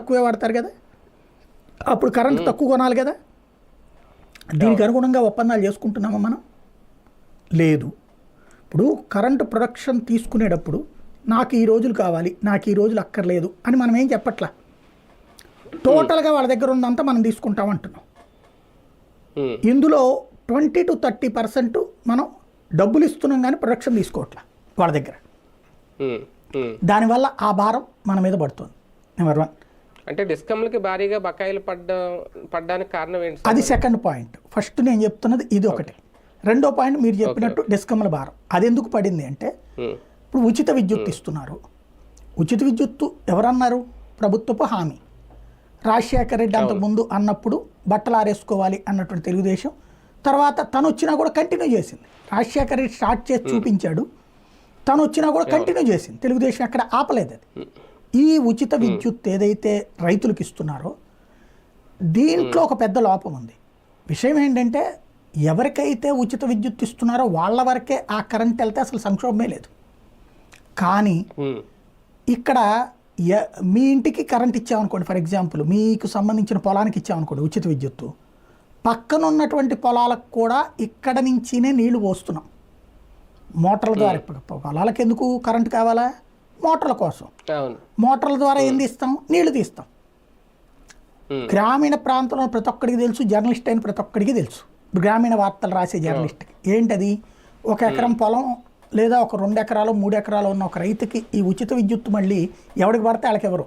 తక్కువే వాడతారు కదా, అప్పుడు కరెంటు తక్కువ కొనాలి కదా. దీనికి అనుగుణంగా ఒప్పందాలు చేసుకుంటున్నామా మనం? లేదు. ఇప్పుడు కరెంటు ప్రొడక్షన్ తీసుకునేటప్పుడు నాకు ఈ రోజులు కావాలి, నాకు ఈ రోజులు అక్కర్లేదు అని మనం ఏం చెప్పట్లా. టోటల్గా వాళ్ళ దగ్గర ఉందంతా మనం తీసుకుంటాం అంటున్నాం. ఇందులో 20 to 30% మనం డబ్బులు ఇస్తున్నాం కానీ ప్రొడక్షన్ తీసుకోవట్లా వాళ్ళ దగ్గర. దానివల్ల ఆ భారం మన మీద పడుతుంది. నెంబర్ 1. అంటే డిస్కమ్లకి భారీగా బకాయిలు పడ్డానికి కారణం ఏంటి? అది సెకండ్ పాయింట్. ఫస్ట్ నేను చెప్తున్నది ఇది ఒకటి. రెండో పాయింట్ మీరు చెప్పినట్టు డిస్కమ్ల భారం. అది ఎందుకు పడింది అంటే ఇప్పుడు ఉచిత విద్యుత్ ఇస్తున్నారు. ఉచిత విద్యుత్తు ఎవరన్నారు? ప్రభుత్వపు హామీ. రాజశేఖర రెడ్డి అంతకుముందు అన్నప్పుడు బట్టలు ఆరేసుకోవాలి అన్నటువంటి తెలుగుదేశం తర్వాత తను వచ్చినా కూడా కంటిన్యూ చేసింది. రాజశేఖర రెడ్డి స్టార్ట్ చేసి చూపించాడు, తను వచ్చినా కూడా కంటిన్యూ చేసింది. తెలుగుదేశం అక్కడ ఆపలేదు. అది ఈ ఉచిత విద్యుత్ ఏదైతే రైతులకు ఇస్తున్నారో దీంట్లో ఒక పెద్ద లోపం ఉంది. విషయం ఏంటంటే ఎవరికైతే ఉచిత విద్యుత్ ఇస్తున్నారో వాళ్ళ వరకే ఆ కరెంట్ వెళ్తే అసలు సంక్షోభమే లేదు. కానీ ఇక్కడ మీ ఇంటికి కరెంట్ ఇచ్చామనుకోండి, ఫర్ ఎగ్జాంపుల్ మీకు సంబంధించిన పొలానికి ఇచ్చామనుకోండి ఉచిత విద్యుత్తు, పక్కన ఉన్నటువంటి పొలాలకు కూడా ఇక్కడ నుంచినే నీళ్లు పోస్తున్నాం మోటార్ల ద్వారా. ఇప్పుడు పొలాలకు ఎందుకు కరెంట్ కావాలా? మోటార్ల కోసం. మోటార్ల ద్వారా ఏం తీస్తాం? నీళ్లు తీస్తాం. గ్రామీణ ప్రాంతంలో ప్రతి ఒక్కడికి తెలుసు, జర్నలిస్ట్ అయిన ప్రతి ఒక్కడికి తెలుసు, గ్రామీణ వార్తలు రాసే జర్నలిస్ట్కి ఏంటది, ఒక ఎకరం పొలం లేదా ఒక 2 ఎకరాలు 3 ఎకరాలు ఉన్న ఒక రైతుకి ఈ ఉచిత విద్యుత్ మళ్ళీ ఎవరికి పడితే వాళ్ళకి ఎవరు